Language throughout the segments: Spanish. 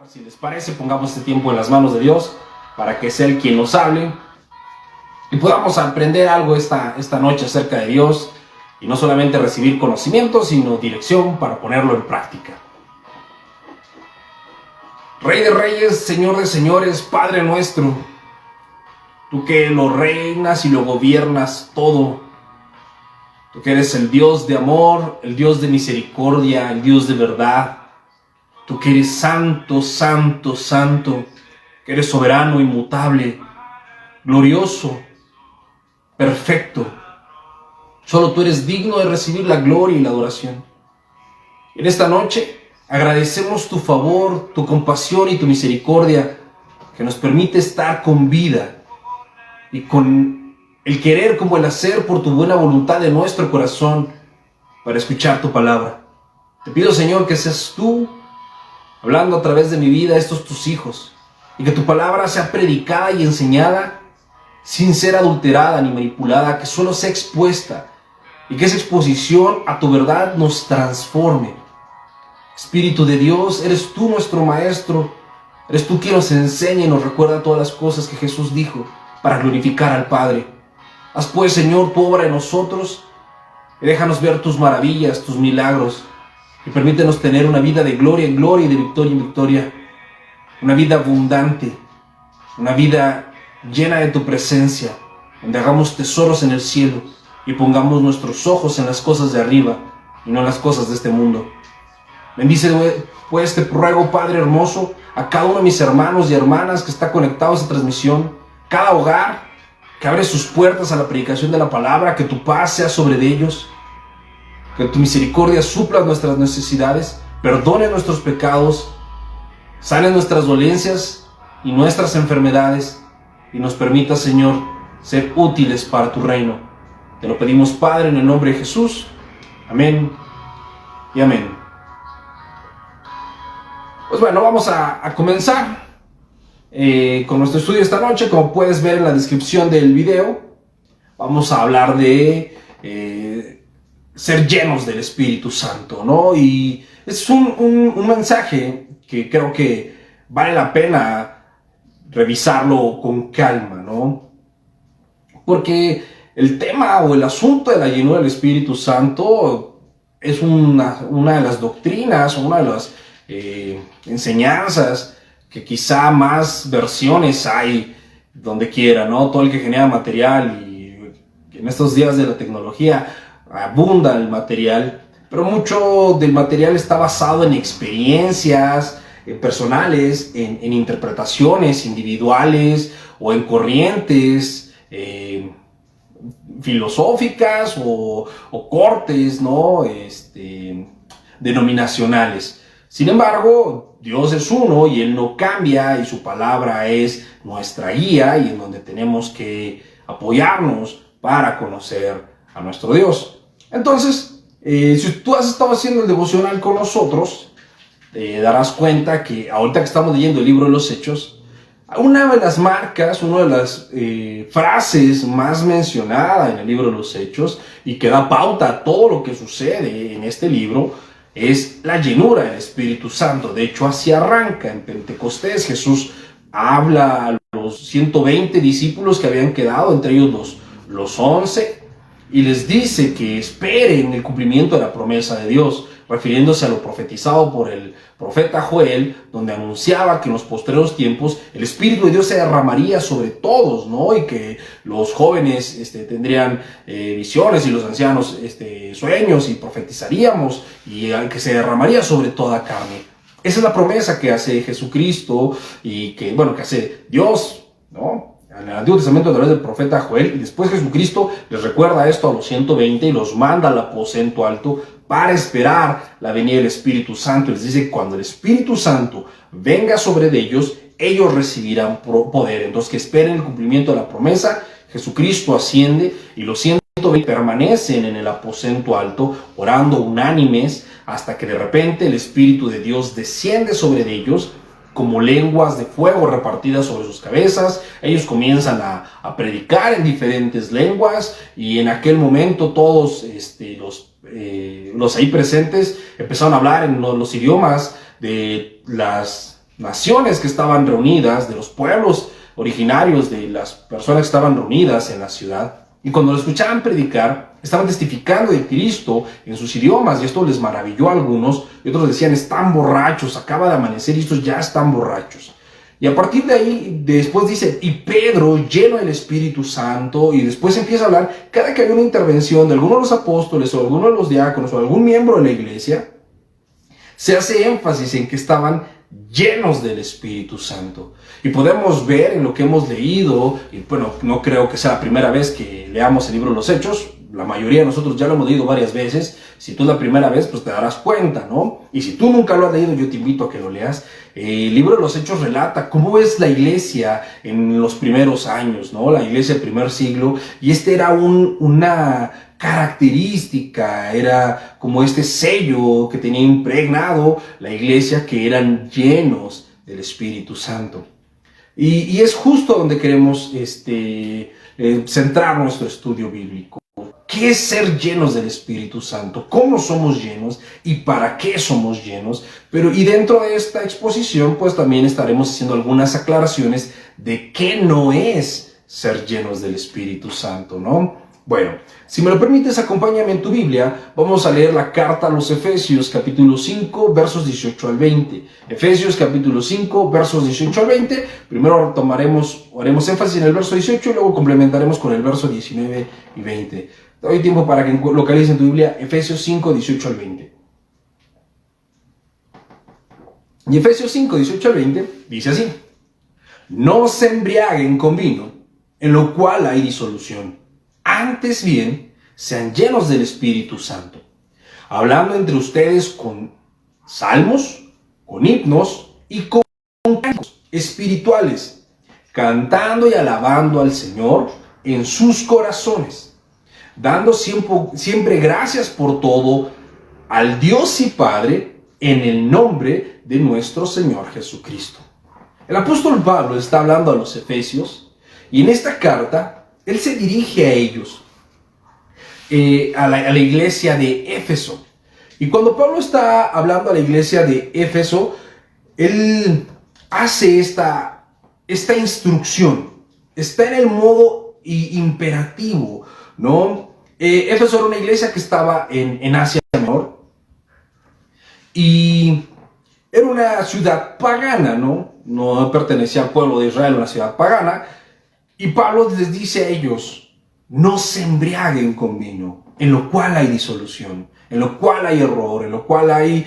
Si les parece, pongamos este tiempo en las manos de Dios para que sea Él quien nos hable y podamos aprender algo esta noche acerca de Dios y no solamente recibir conocimiento, sino dirección para ponerlo en práctica. Rey de reyes, Señor de señores, Padre nuestro, tú que lo reinas y lo gobiernas todo, tú que eres el Dios de amor, el Dios de misericordia, el Dios de verdad, tú que eres santo, santo, santo, que eres soberano, inmutable, glorioso, perfecto. Solo tú eres digno de recibir la gloria y la adoración. En esta noche agradecemos tu favor, tu compasión y tu misericordia que nos permite estar con vida y con el querer como el hacer por tu buena voluntad de nuestro corazón para escuchar tu palabra. Te pido, Señor, que seas tú hablando a través de mi vida a estos tus hijos y que tu palabra sea predicada y enseñada sin ser adulterada ni manipulada, que solo sea expuesta y que esa exposición a tu verdad nos transforme. Espíritu de Dios, eres tú nuestro maestro, eres tú quien nos enseña y nos recuerda todas las cosas que Jesús dijo para glorificar al Padre. Haz pues, Señor, tu obra en nosotros y déjanos ver tus maravillas, tus milagros, y permítenos tener una vida de gloria en gloria y de victoria en victoria, una vida abundante, una vida llena de tu presencia, donde hagamos tesoros en el cielo y pongamos nuestros ojos en las cosas de arriba y no en las cosas de este mundo. Bendice pues, te ruego, Padre hermoso, a cada uno de mis hermanos y hermanas que está conectado a esta transmisión, cada hogar que abre sus puertas a la predicación de la palabra, que tu paz sea sobre ellos, que tu misericordia supla nuestras necesidades, perdone nuestros pecados, sane nuestras dolencias y nuestras enfermedades y nos permita, Señor, ser útiles para tu reino. Te lo pedimos, Padre, en el nombre de Jesús. Amén y amén. Pues bueno, vamos a comenzar con nuestro estudio esta noche. Como puedes ver en la descripción del video, vamos a hablar de ser llenos del Espíritu Santo, ¿no? Y es un mensaje que creo que vale la pena revisarlo con calma, ¿no? Porque el tema o el asunto de la llenura del Espíritu Santo es una de las doctrinas, una de las enseñanzas que quizá más versiones hay donde quiera, ¿no? Todo el que genera material y en estos días de la tecnología abunda el material, pero mucho del material está basado en experiencias personales, en interpretaciones individuales o en corrientes filosóficas o cortes, ¿no? Denominacionales. Sin embargo, Dios es uno y Él no cambia y su palabra es nuestra guía y en donde tenemos que apoyarnos para conocer a nuestro Dios. Entonces, si tú has estado haciendo el devocional con nosotros, te darás cuenta que ahorita que estamos leyendo el libro de los Hechos, una de las marcas, una de las frases más mencionada en el libro de los Hechos y que da pauta a todo lo que sucede en este libro es la llenura del Espíritu Santo. De hecho, así arranca en Pentecostés. Jesús habla a los 120 discípulos que habían quedado, entre ellos los 11, y les dice que esperen el cumplimiento de la promesa de Dios, refiriéndose a lo profetizado por el profeta Joel, donde anunciaba que en los postreros tiempos el Espíritu de Dios se derramaría sobre todos, ¿no? Y que los jóvenes tendrían visiones y los ancianos sueños y profetizaríamos y que se derramaría sobre toda carne. Esa es la promesa que hace Jesucristo y que hace Dios, ¿no? En el Antiguo Testamento a través del profeta Joel, y después Jesucristo les recuerda esto a los 120 y los manda al aposento alto para esperar la venida del Espíritu Santo. Les dice que cuando el Espíritu Santo venga sobre ellos, ellos recibirán poder. Entonces que esperen el cumplimiento de la promesa. Jesucristo asciende y los 120 permanecen en el aposento alto orando unánimes hasta que de repente el Espíritu de Dios desciende sobre ellos como lenguas de fuego repartidas sobre sus cabezas. Ellos comienzan a predicar en diferentes lenguas y en aquel momento todos los ahí presentes empezaron a hablar en los idiomas de naciones que estaban reunidas, de los pueblos originarios, de las personas que estaban reunidas en la ciudad. Y cuando lo escuchaban predicar, estaban testificando de Cristo en sus idiomas, y esto les maravilló a algunos, y otros decían, están borrachos, acaba de amanecer y estos ya están borrachos. Y a partir de ahí, después dice, y Pedro, lleno del Espíritu Santo, y después empieza a hablar, cada que había una intervención de alguno de los apóstoles, o alguno de los diáconos, o algún miembro de la iglesia, se hace énfasis en que estaban llenos del Espíritu Santo. Y podemos ver en lo que hemos leído, y bueno, no creo que sea la primera vez que leamos el libro de los Hechos, la mayoría de nosotros ya lo hemos leído varias veces. Si tú es la primera vez, pues te darás cuenta, ¿no? Y si tú nunca lo has leído, yo te invito a que lo leas. El libro de los Hechos relata cómo es la iglesia en los primeros años, ¿no? La iglesia del primer siglo, y era una característica, era como este sello que tenía impregnado la iglesia, que eran llenos del Espíritu Santo. Y es justo donde queremos centrar nuestro estudio bíblico. ¿Qué es ser llenos del Espíritu Santo? ¿Cómo somos llenos? ¿Y para qué somos llenos? Y dentro de esta exposición, pues también estaremos haciendo algunas aclaraciones de qué no es ser llenos del Espíritu Santo, ¿no? Bueno, si me lo permites, acompáñame en tu Biblia. Vamos a leer la carta a los Efesios, capítulo 5, versos 18 al 20. Efesios, capítulo 5, versos 18 al 20. Primero haremos énfasis en el verso 18 y luego complementaremos con el verso 19 y 20. Te doy tiempo para que localices en tu Biblia Efesios 5, 18 al 20. Y Efesios 5, 18 al 20 dice así: no se embriaguen con vino, en lo cual hay disolución. Antes bien, sean llenos del Espíritu Santo, hablando entre ustedes con salmos, con himnos y con cantos espirituales, cantando y alabando al Señor en sus corazones, dando siempre gracias por todo al Dios y Padre en el nombre de nuestro Señor Jesucristo. El apóstol Pablo está hablando a los Efesios, y en esta carta él se dirige a ellos, a la iglesia de Éfeso. Y cuando Pablo está hablando a la iglesia de Éfeso, él hace esta instrucción. Está en el modo imperativo, ¿no? Éfeso era una iglesia que estaba en Asia Menor, y era una ciudad pagana, ¿no? No pertenecía al pueblo de Israel, una ciudad pagana. Y Pablo les dice a ellos, no se embriaguen con vino, en lo cual hay disolución, en lo cual hay error, en lo cual hay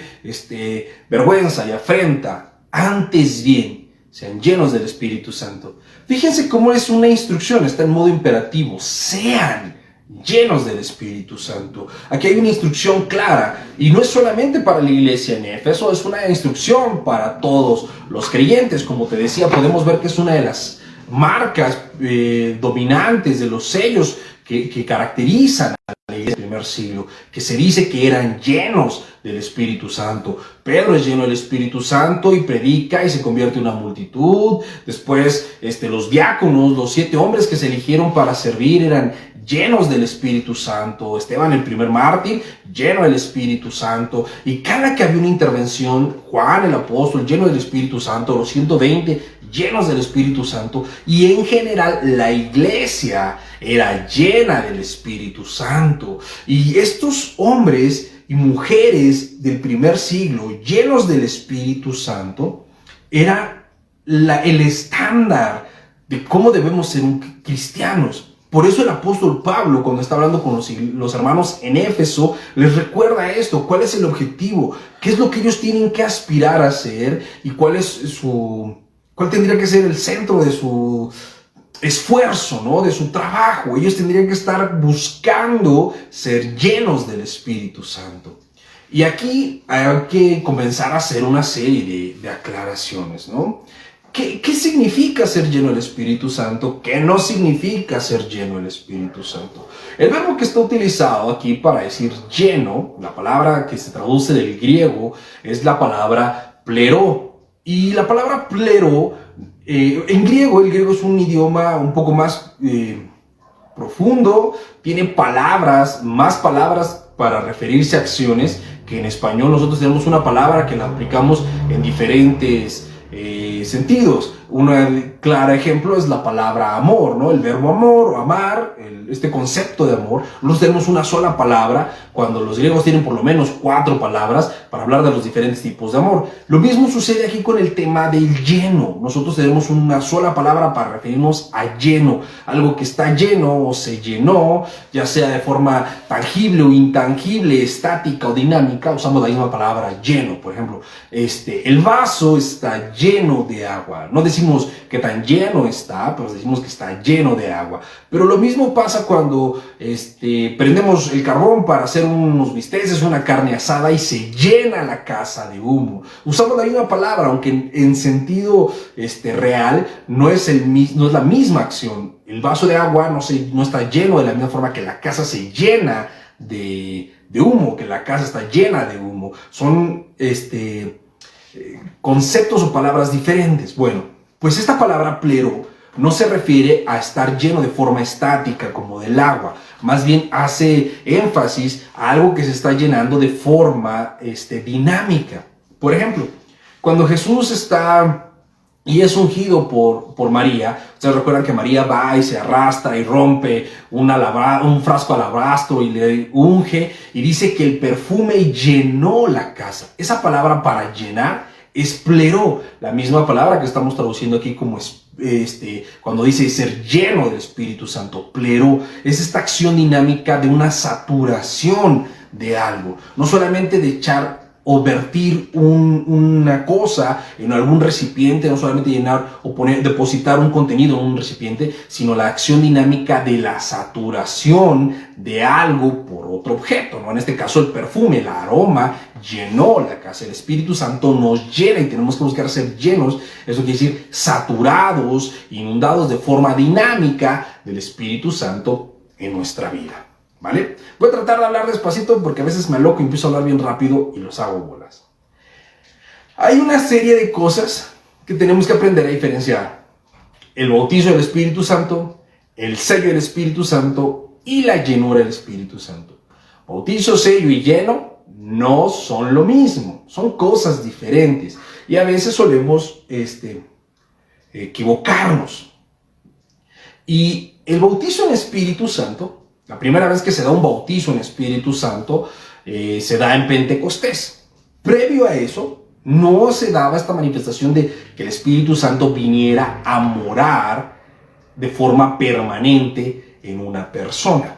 vergüenza y afrenta. Antes bien, sean llenos del Espíritu Santo. Fíjense cómo es una instrucción, está en modo imperativo. Sean llenos del Espíritu Santo. Aquí hay una instrucción clara, y no es solamente para la iglesia en Éfeso, es una instrucción para todos los creyentes. Como te decía, podemos ver que es una de las marcas dominantes, de los sellos que caracterizan a la iglesia del primer siglo, que se dice que eran llenos del Espíritu Santo. Pedro es lleno del Espíritu Santo y predica y se convierte en una multitud. Después los diáconos, los 7 hombres que se eligieron para servir, eran llenos del Espíritu Santo. Esteban, el primer mártir, lleno del Espíritu Santo. Y cada que había una intervención, Juan el apóstol, lleno del Espíritu Santo. Los 120 llenos del Espíritu Santo. Y en general la iglesia era llena del Espíritu Santo. Y estos hombres y mujeres del primer siglo, llenos del Espíritu Santo, era el estándar de cómo debemos ser cristianos. Por eso el apóstol Pablo, cuando está hablando con los hermanos en Éfeso, les recuerda esto: cuál es el objetivo, qué es lo que ellos tienen que aspirar a ser, y cuál tendría que ser el centro de su esfuerzo, ¿no? De su trabajo. Ellos tendrían que estar buscando ser llenos del Espíritu Santo. Y aquí hay que comenzar a hacer una serie de aclaraciones, ¿no? ¿Qué significa ser lleno del Espíritu Santo? ¿Qué no significa ser lleno del Espíritu Santo? El verbo que está utilizado aquí para decir lleno, la palabra que se traduce del griego, es la palabra plero. Y la palabra plero, en griego, el griego es un idioma un poco más profundo, tiene más palabras para referirse a acciones, que en español nosotros tenemos una palabra que la aplicamos en diferentes sentidos. Un claro ejemplo es la palabra amor, ¿no? El verbo amor o amar, este concepto de amor. Nosotros tenemos una sola palabra, cuando los griegos tienen por lo menos 4 palabras para hablar de los diferentes tipos de amor. Lo mismo sucede aquí con el tema del lleno. Nosotros tenemos una sola palabra para referirnos a lleno, algo que está lleno o se llenó, ya sea de forma tangible o intangible, estática o dinámica. Usamos la misma palabra lleno. Por ejemplo, el vaso está lleno de agua. No decimos que tan lleno está, pero decimos que está lleno de agua. Pero lo mismo pasa cuando prendemos el carbón para hacer unos bisteces, una carne asada, y se llena la casa de humo. Usamos la misma palabra, aunque en sentido real no es la misma acción. El vaso de agua no está lleno de la misma forma que la casa se llena de humo, que la casa está llena de humo. Son conceptos o palabras diferentes. Bueno, pues esta palabra plero no se refiere a estar lleno de forma estática como del agua, más bien hace énfasis a algo que se está llenando de forma dinámica. Por ejemplo, cuando Jesús está y es ungido por María, ustedes recuerdan que María va y se arrastra y rompe un frasco de alabastro y le unge, y dice que el perfume llenó la casa. Esa palabra para llenar es plero, la misma palabra que estamos traduciendo aquí como cuando dice ser lleno del Espíritu Santo. Plero es esta acción dinámica de una saturación de algo, no solamente de echar o vertir una cosa en algún recipiente, no solamente llenar o depositar un contenido en un recipiente, sino la acción dinámica de la saturación de algo por otro objeto, ¿no? En este caso el perfume, el aroma llenó la casa. El Espíritu Santo nos llena y tenemos que buscar ser llenos. Eso quiere decir saturados, inundados de forma dinámica del Espíritu Santo en nuestra vida. ¿Vale? Voy a tratar de hablar despacito porque a veces me aloco y empiezo a hablar bien rápido y los hago bolas. Hay una serie de cosas que tenemos que aprender a diferenciar: el bautizo del Espíritu Santo, el sello del Espíritu Santo y la llenura del Espíritu Santo. Bautizo, sello y lleno no son lo mismo, son cosas diferentes y a veces solemos equivocarnos. Y el bautizo en Espíritu Santo, la primera vez que se da un bautizo en Espíritu Santo, se da en Pentecostés. Previo a eso, no se daba esta manifestación de que el Espíritu Santo viniera a morar de forma permanente en una persona.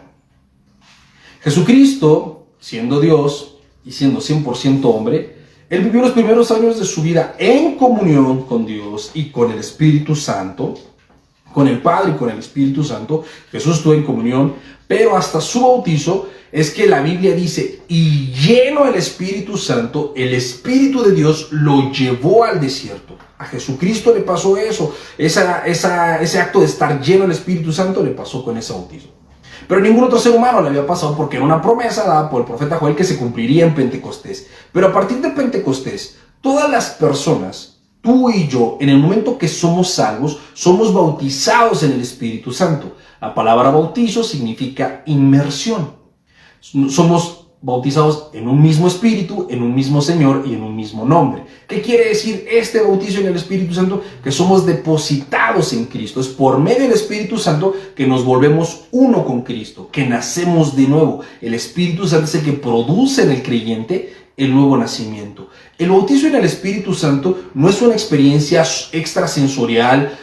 Jesucristo, siendo Dios y siendo 100% hombre, Él vivió los primeros años de su vida en comunión con Dios y con el Espíritu Santo, con el Padre y con el Espíritu Santo. Jesús estuvo en comunión, pero hasta su bautizo es que la Biblia dice, y lleno del Espíritu Santo, el Espíritu de Dios lo llevó al desierto. A Jesucristo le pasó eso, ese acto de estar lleno del Espíritu Santo le pasó con ese bautizo. Pero ningún otro ser humano le había pasado, porque era una promesa dada por el profeta Joel que se cumpliría en Pentecostés. Pero a partir de Pentecostés, todas las personas, tú y yo, en el momento que somos salvos, somos bautizados en el Espíritu Santo. La palabra bautizo significa inmersión. Somos bautizados en un mismo Espíritu, en un mismo Señor y en un mismo nombre. ¿Qué quiere decir este bautizo en el Espíritu Santo? Que somos depositados en Cristo. Es por medio del Espíritu Santo que nos volvemos uno con Cristo, que nacemos de nuevo. El Espíritu Santo es el que produce en el creyente el nuevo nacimiento. El bautizo en el Espíritu Santo no es una experiencia extrasensorial,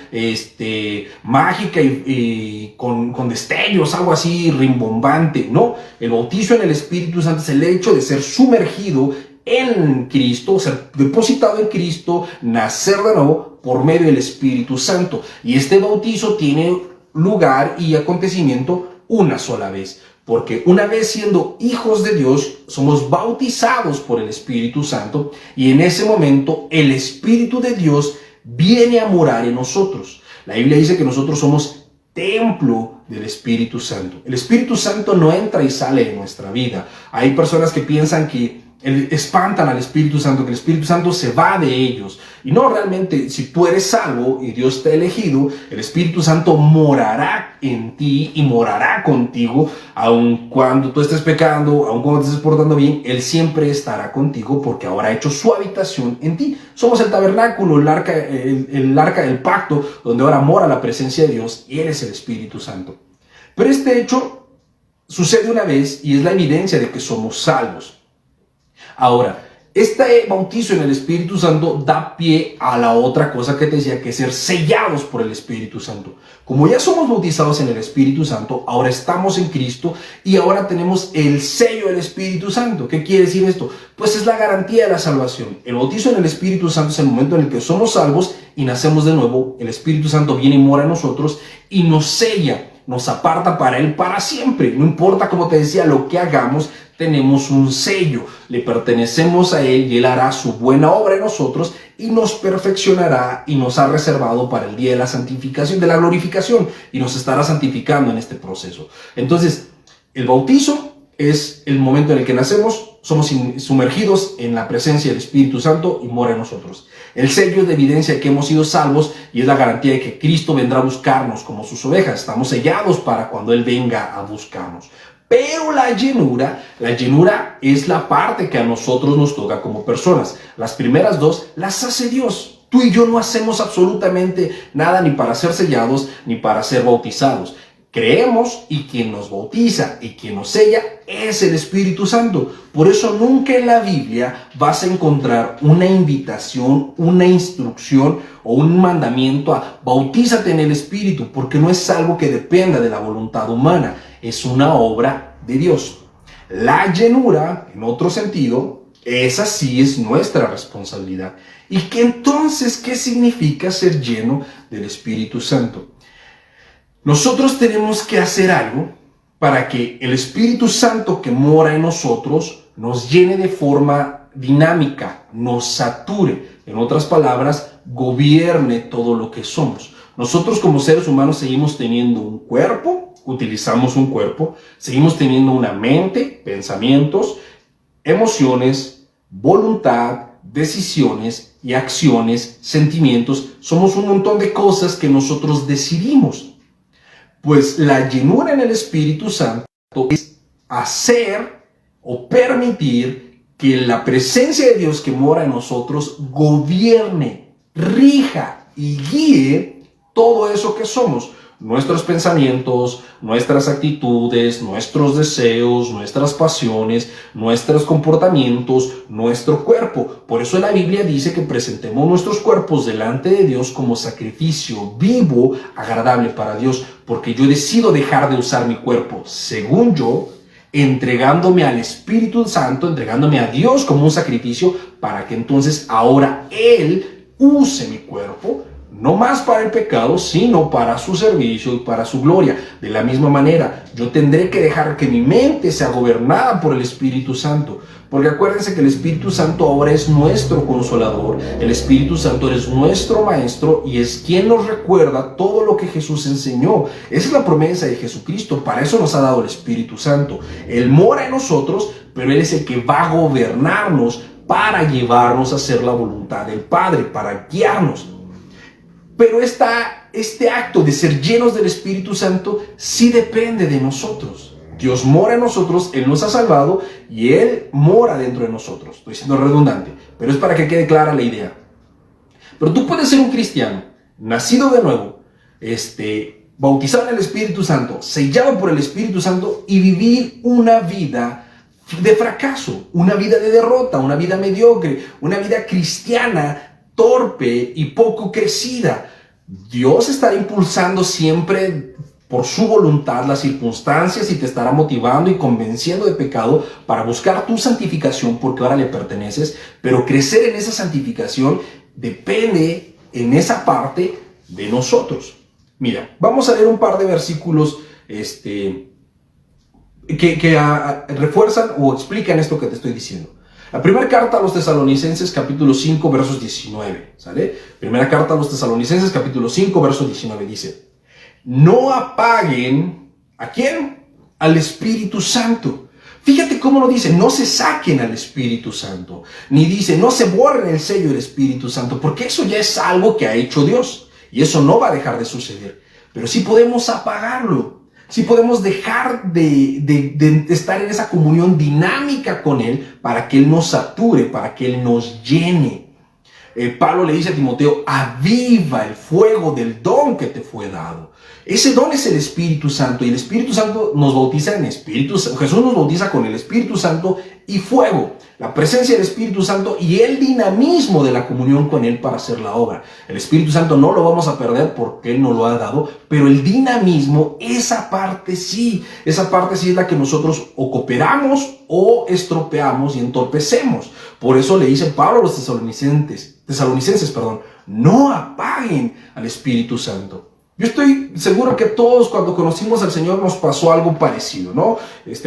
mágica y con destellos, algo así rimbombante. No, el bautizo en el Espíritu Santo es el hecho de ser sumergido en Cristo, ser depositado en Cristo, nacer de nuevo por medio del Espíritu Santo. Y este bautizo tiene lugar y acontecimiento una sola vez. Porque una vez siendo hijos de Dios, somos bautizados por el Espíritu Santo, y en ese momento el Espíritu de Dios viene a morar en nosotros. La Biblia dice que nosotros somos templo del Espíritu Santo. El Espíritu Santo no entra y sale de nuestra vida. Hay personas que piensan que espantan al Espíritu Santo, que el Espíritu Santo se va de ellos. Y no, realmente, si tú eres salvo y Dios te ha elegido, el Espíritu Santo morará en ti y morará contigo, aun cuando tú estés pecando, aun cuando te estés portando bien, Él siempre estará contigo porque ahora ha hecho su habitación en ti. Somos el tabernáculo, el arca del pacto, donde ahora mora la presencia de Dios y Él es el Espíritu Santo. Pero este hecho sucede una vez y es la evidencia de que somos salvos. Ahora, este bautizo en el Espíritu Santo da pie a la otra cosa que te decía, que es ser sellados por el Espíritu Santo. Como ya somos bautizados en el Espíritu Santo, ahora estamos en Cristo y ahora tenemos el sello del Espíritu Santo. ¿Qué quiere decir esto? Pues es la garantía de la salvación. El bautizo en el Espíritu Santo es el momento en el que somos salvos y nacemos de nuevo. El Espíritu Santo viene y mora en nosotros y nos sella, nos aparta para Él para siempre. No importa, como te decía, lo que hagamos, tenemos un sello, le pertenecemos a Él y Él hará su buena obra en nosotros y nos perfeccionará y nos ha reservado para el día de la santificación, de la glorificación, y nos estará santificando en este proceso. Entonces, el bautizo es el momento en el que nacemos, somos sumergidos en la presencia del Espíritu Santo y mora en nosotros. El sello es de evidencia de que hemos sido salvos y es la garantía de que Cristo vendrá a buscarnos como sus ovejas. Estamos sellados para cuando Él venga a buscarnos. Pero la llenura es la parte que a nosotros nos toca como personas. Las primeras dos las hace Dios. Tú y yo no hacemos absolutamente nada ni para ser sellados ni para ser bautizados. Creemos y quien nos bautiza y quien nos sella es el Espíritu Santo. Por eso nunca en la Biblia vas a encontrar una invitación, una instrucción o un mandamiento a bautízate en el Espíritu, porque no es algo que dependa de la voluntad humana. Es una obra de Dios. La llenura, en otro sentido, esa sí es nuestra responsabilidad. ¿Y que entonces qué significa ser lleno del Espíritu Santo? Nosotros tenemos que hacer algo para que el Espíritu Santo que mora en nosotros nos llene de forma dinámica, nos sature. En otras palabras, gobierne todo lo que somos. Nosotros como seres humanos seguimos teniendo un cuerpo, utilizamos un cuerpo, seguimos teniendo una mente, pensamientos, emociones, voluntad, decisiones y acciones, sentimientos. Somos un montón de cosas que nosotros decidimos. Pues la llenura en el Espíritu Santo es hacer o permitir que la presencia de Dios que mora en nosotros gobierne, rija y guíe todo eso que somos. Nuestros pensamientos, nuestras actitudes, nuestros deseos, nuestras pasiones, nuestros comportamientos, nuestro cuerpo. Por eso la Biblia dice que presentemos nuestros cuerpos delante de Dios como sacrificio vivo, agradable para Dios, porque yo decido dejar de usar mi cuerpo según yo, entregándome al Espíritu Santo, entregándome a Dios como un sacrificio, para que entonces ahora Él use mi cuerpo, no más para el pecado, sino para su servicio y para su gloria. De la misma manera, yo tendré que dejar que mi mente sea gobernada por el Espíritu Santo. Porque acuérdense que el Espíritu Santo ahora es nuestro consolador. El Espíritu Santo es nuestro maestro y es quien nos recuerda todo lo que Jesús enseñó. Esa es la promesa de Jesucristo. Para eso nos ha dado el Espíritu Santo. Él mora en nosotros, pero Él es el que va a gobernarnos para llevarnos a hacer la voluntad del Padre, para guiarnos. Pero este acto de ser llenos del Espíritu Santo sí depende de nosotros. Dios mora en nosotros, Él nos ha salvado y Él mora dentro de nosotros. Estoy siendo redundante, pero es para que quede clara la idea. Pero tú puedes ser un cristiano, nacido de nuevo, bautizado en el Espíritu Santo, sellado por el Espíritu Santo y vivir una vida de fracaso, una vida de derrota, una vida mediocre, una vida cristiana torpe y poco crecida. Dios estará impulsando siempre por su voluntad las circunstancias y te estará motivando y convenciendo de pecado para buscar tu santificación, porque ahora le perteneces. Pero crecer en esa santificación depende en esa parte de nosotros. Mira, vamos a leer un par de versículos que refuerzan o explican esto que te estoy diciendo. La primera carta a los Tesalonicenses, capítulo 5, versos 19, ¿sale? Primera carta a los Tesalonicenses, capítulo 5, verso 19, dice: no apaguen, ¿a quién? Al Espíritu Santo, Fíjate cómo lo dice, no se saquen al Espíritu Santo, ni dice, no se borren el sello del Espíritu Santo, porque eso ya es algo que ha hecho Dios, y eso no va a dejar de suceder. Pero sí podemos apagarlo, sí podemos dejar de estar en esa comunión dinámica con Él, para que Él nos sature, para que Él nos llene. Pablo le dice a Timoteo, aviva el fuego del don que te fue dado. Ese don es el Espíritu Santo, y el Espíritu Santo nos bautiza en Espíritu Santo. Jesús nos bautiza con el Espíritu Santo y fuego, la presencia del Espíritu Santo y el dinamismo de la comunión con Él para hacer la obra. El Espíritu Santo no lo vamos a perder porque Él nos lo ha dado, pero el dinamismo, esa parte sí es la que nosotros o cooperamos o estropeamos y entorpecemos. Por eso le dice Pablo a los tesalonicenses, no apaguen al Espíritu Santo. Yo estoy seguro que todos cuando conocimos al Señor nos pasó algo parecido, ¿no?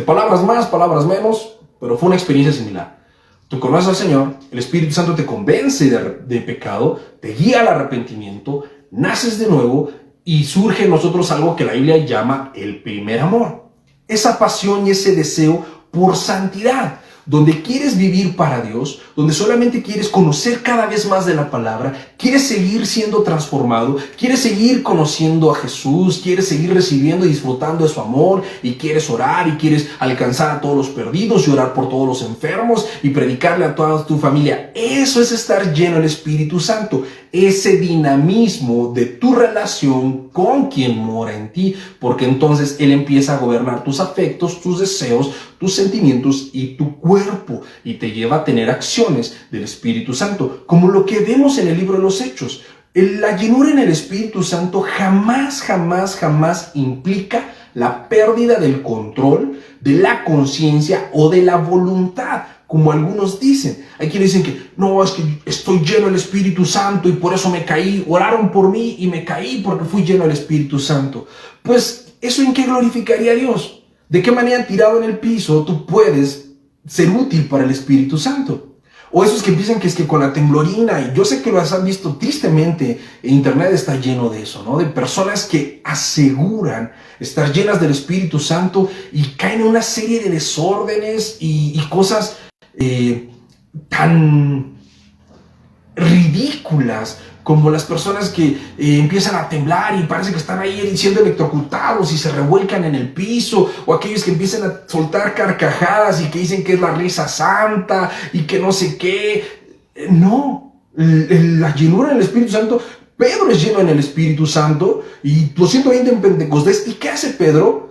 Palabras más, palabras menos, pero fue una experiencia similar. Tú conoces al Señor, el Espíritu Santo te convence de pecado, te guía al arrepentimiento, naces de nuevo y surge en nosotros algo que la Biblia llama el primer amor. Esa pasión y ese deseo por santidad, donde quieres vivir para Dios, donde solamente quieres conocer cada vez más de la palabra, quieres seguir siendo transformado, quieres seguir conociendo a Jesús, quieres seguir recibiendo y disfrutando de su amor, y quieres orar, y quieres alcanzar a todos los perdidos, y orar por todos los enfermos, y predicarle a toda tu familia. Eso es estar lleno del Espíritu Santo, ese dinamismo de tu relación con quien mora en ti, porque entonces Él empieza a gobernar tus afectos, tus deseos, tus sentimientos y tu cuerpo, y te lleva a tener acciones del Espíritu Santo, como lo que vemos en el libro de los Hechos. La llenura en el Espíritu Santo jamás implica la pérdida del control, de la conciencia o de la voluntad, como algunos dicen. Hay quienes dicen que no, es que estoy lleno del Espíritu Santo y por eso me caí, oraron por mí y me caí porque fui lleno del Espíritu Santo. Pues, ¿eso en qué glorificaría a Dios? ¿De qué manera, tirado en el piso, tú puedes ser útil para el Espíritu Santo? O esos que piensan que es que con la temblorina, y yo sé que lo han visto tristemente, internet está lleno de eso, ¿no? De personas que aseguran estar llenas del Espíritu Santo y caen en una serie de desórdenes y cosas tan ridículas, como las personas que empiezan a temblar y parece que están ahí siendo electrocutados y se revuelcan en el piso, o aquellos que empiezan a soltar carcajadas y que dicen que es la risa santa y que no sé qué. No, la llenura del Espíritu Santo, Pedro es lleno en el Espíritu Santo y los 120 en Pentecostés. ¿Y qué hace Pedro?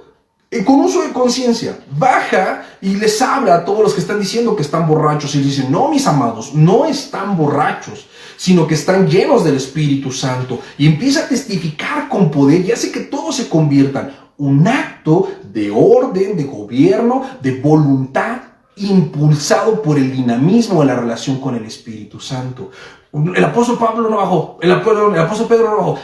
Con uso de conciencia, baja y les habla a todos los que están diciendo que están borrachos y dicen, no, mis amados, no están borrachos, sino que están llenos del Espíritu Santo, y empieza a testificar con poder y hace que todos se conviertan. Un acto de orden, de gobierno, de voluntad, impulsado por el dinamismo de la relación con el Espíritu Santo. El apóstol Pablo no bajó, el apóstol Pedro no bajó.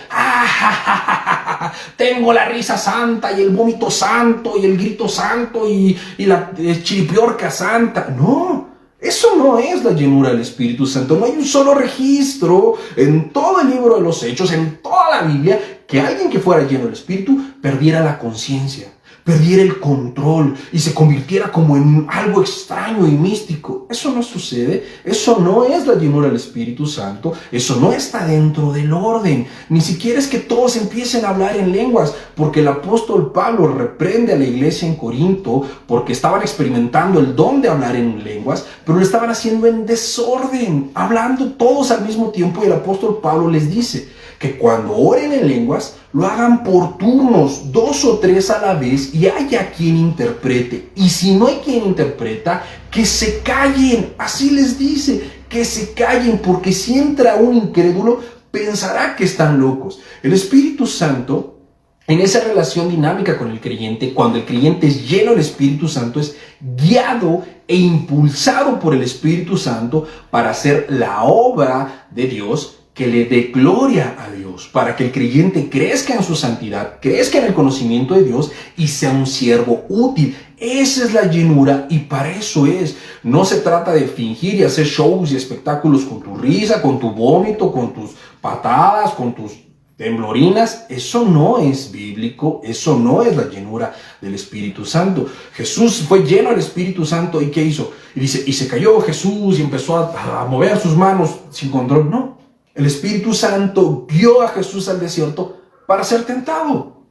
Tengo la risa santa y el vómito santo y el grito santo y la chiripiorca santa. No, eso no es la llenura del Espíritu Santo. No hay un solo registro en todo el libro de los Hechos, en toda la Biblia, que alguien que fuera lleno del Espíritu perdiera la conciencia, perdiera el control y se convirtiera como en algo extraño y místico. Eso no sucede, eso no es la llenura del Espíritu Santo, eso no está dentro del orden. Ni siquiera es que todos empiecen a hablar en lenguas, porque el apóstol Pablo reprende a la iglesia en Corinto porque estaban experimentando el don de hablar en lenguas, pero lo estaban haciendo en desorden, hablando todos al mismo tiempo, y el apóstol Pablo les dice que cuando oren en lenguas, lo hagan por turnos, 2 o 3 a la vez, y haya quien interprete. Y si no hay quien interpreta, que se callen. Así les dice, que se callen, porque si entra un incrédulo, pensará que están locos. El Espíritu Santo, en esa relación dinámica con el creyente, cuando el creyente es lleno del Espíritu Santo, es guiado e impulsado por el Espíritu Santo para hacer la obra de Dios, que le dé gloria a Dios, para que el creyente crezca en su santidad, crezca en el conocimiento de Dios y sea un siervo útil. Esa es la llenura, y para eso es. No se trata de fingir y hacer shows y espectáculos con tu risa, con tu vómito, con tus patadas, con tus temblorinas, eso no es bíblico, eso no es la llenura del Espíritu Santo. Jesús fue lleno del Espíritu Santo, ¿y qué hizo? Y dice, y se cayó Jesús y empezó a mover sus manos sin control. No, el Espíritu Santo guió a Jesús al desierto para ser tentado.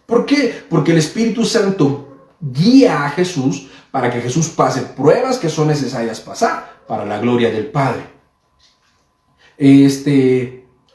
¿Por qué? Porque el Espíritu Santo guía a Jesús para que Jesús pase pruebas que son necesarias pasar para la gloria del Padre.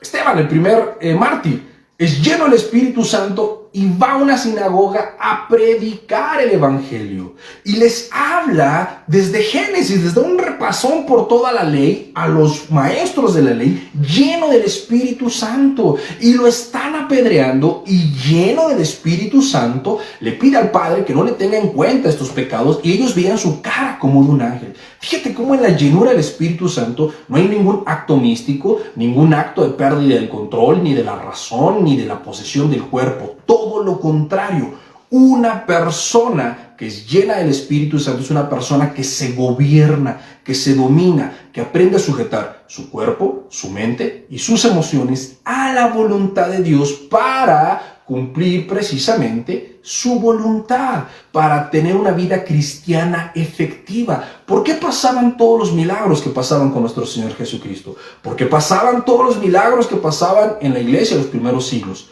Esteban, el primer mártir, es lleno del Espíritu Santo y va a una sinagoga a predicar el Evangelio. Y les habla desde Génesis, desde un repasón por toda la ley, a los maestros de la ley, lleno del Espíritu Santo. Y lo están apedreando y lleno del Espíritu Santo, le pide al Padre que no le tenga en cuenta estos pecados y ellos vean su cara como de un ángel. Fíjate cómo en la llenura del Espíritu Santo no hay ningún acto místico, ningún acto de pérdida del control, ni de la razón, ni de la posesión del cuerpo. Todo lo contrario. Una persona que es llena del Espíritu Santo es una persona que se gobierna, que se domina, que aprende a sujetar su cuerpo, su mente y sus emociones a la voluntad de Dios para cumplir precisamente su voluntad, para tener una vida cristiana efectiva. ¿Por qué pasaban todos los milagros que pasaban con nuestro Señor Jesucristo? Porque pasaban todos los milagros que pasaban en la iglesia en los primeros siglos.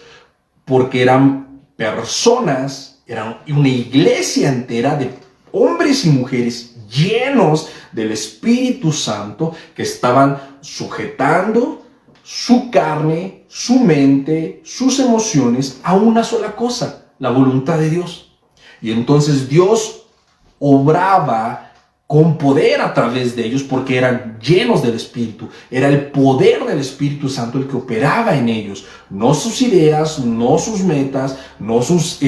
Porque eran personas, eran una iglesia entera de hombres y mujeres llenos del Espíritu Santo que estaban sujetando su carne, su mente, sus emociones a una sola cosa, la voluntad de Dios. Y entonces Dios obraba con poder a través de ellos porque eran llenos del Espíritu. Era el poder del Espíritu Santo el que operaba en ellos. No sus ideas, no sus metas, no sus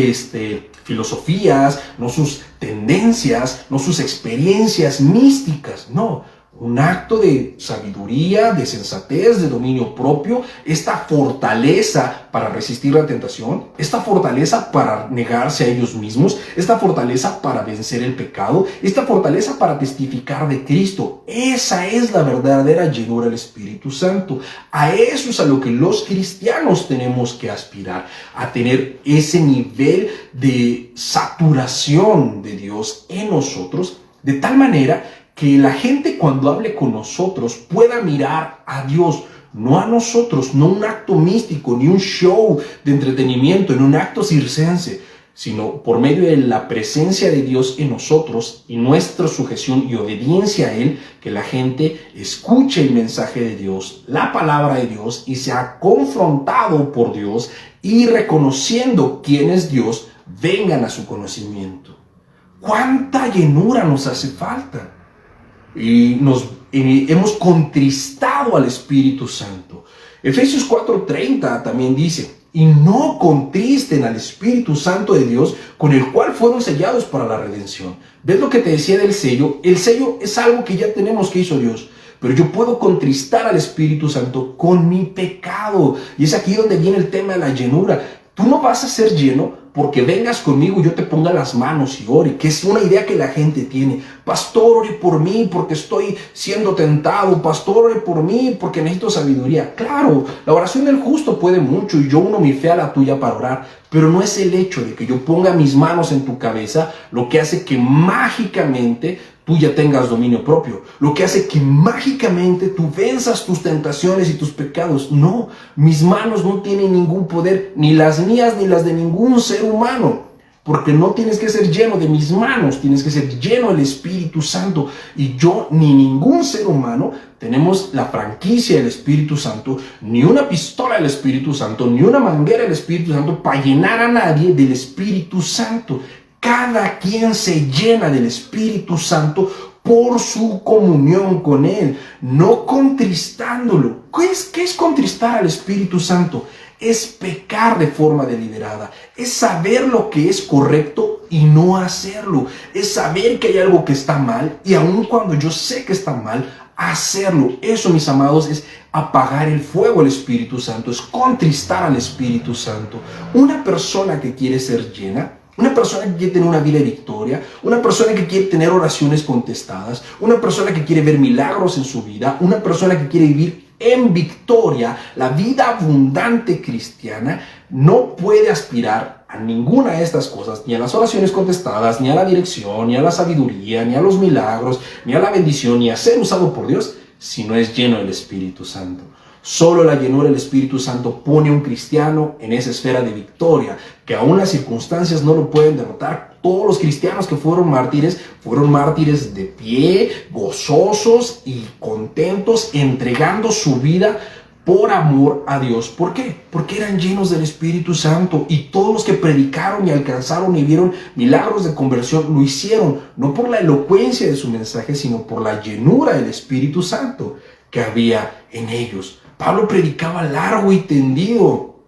filosofías, no sus tendencias, no sus experiencias místicas. No. Un acto de sabiduría, de sensatez, de dominio propio, esta fortaleza para resistir la tentación, esta fortaleza para negarse a ellos mismos, esta fortaleza para vencer el pecado, esta fortaleza para testificar de Cristo. Esa es la verdadera llenura del Espíritu Santo. A eso es a lo que los cristianos tenemos que aspirar, a tener ese nivel de saturación de Dios en nosotros, de tal manera que la gente cuando hable con nosotros pueda mirar a Dios, no a nosotros, no un acto místico, ni un show de entretenimiento, ni un acto circense, sino por medio de la presencia de Dios en nosotros y nuestra sujeción y obediencia a Él, que la gente escuche el mensaje de Dios, la palabra de Dios, y sea confrontado por Dios y reconociendo quién es Dios, vengan a su conocimiento. ¿Cuánta llenura nos hace falta? Y hemos contristado al Espíritu Santo. Efesios 4:30 también dice, y no contristen al Espíritu Santo de Dios, con el cual fueron sellados para la redención. ¿Ves lo que te decía del sello? El sello es algo que ya tenemos que hizo Dios, pero yo puedo contristar al Espíritu Santo con mi pecado. Y es aquí donde viene el tema de la llenura. Tú no vas a ser lleno porque vengas conmigo y yo te ponga las manos y ore, que es una idea que la gente tiene. Pastor, ore por mí porque estoy siendo tentado. Pastor, ore por mí porque necesito sabiduría. Claro, la oración del justo puede mucho y yo uno mi fe a la tuya para orar. Pero no es el hecho de que yo ponga mis manos en tu cabeza lo que hace que mágicamente tú ya tengas dominio propio. Lo que hace que mágicamente tú venzas tus tentaciones y tus pecados. No, mis manos no tienen ningún poder, ni las mías ni las de ningún ser humano. Porque no tienes que ser lleno de mis manos, tienes que ser lleno del Espíritu Santo. Y yo ni ningún ser humano tenemos la franquicia del Espíritu Santo, ni una pistola del Espíritu Santo, ni una manguera del Espíritu Santo para llenar a nadie del Espíritu Santo. Cada quien se llena del Espíritu Santo por su comunión con Él, no contristándolo. ¿Qué es contristar al Espíritu Santo? Es pecar de forma deliberada, es saber lo que es correcto y no hacerlo, es saber que hay algo que está mal y aun cuando yo sé que está mal, hacerlo. Eso, mis amados, es apagar el fuego del Espíritu Santo, es contristar al Espíritu Santo. Una persona que quiere ser llena, una persona que quiere tener una vida de victoria, una persona que quiere tener oraciones contestadas, una persona que quiere ver milagros en su vida, una persona que quiere vivir en victoria, la vida abundante cristiana no puede aspirar a ninguna de estas cosas, ni a las oraciones contestadas, ni a la dirección, ni a la sabiduría, ni a los milagros, ni a la bendición, ni a ser usado por Dios, si no es lleno del Espíritu Santo. Solo la llenura del Espíritu Santo pone a un cristiano en esa esfera de victoria, que aún las circunstancias no lo pueden derrotar. Todos los cristianos que fueron mártires de pie, gozosos y contentos, entregando su vida por amor a Dios. ¿Por qué? Porque eran llenos del Espíritu Santo, y todos los que predicaron y alcanzaron y vieron milagros de conversión lo hicieron, no por la elocuencia de su mensaje, sino por la llenura del Espíritu Santo que había en ellos. Pablo predicaba largo y tendido.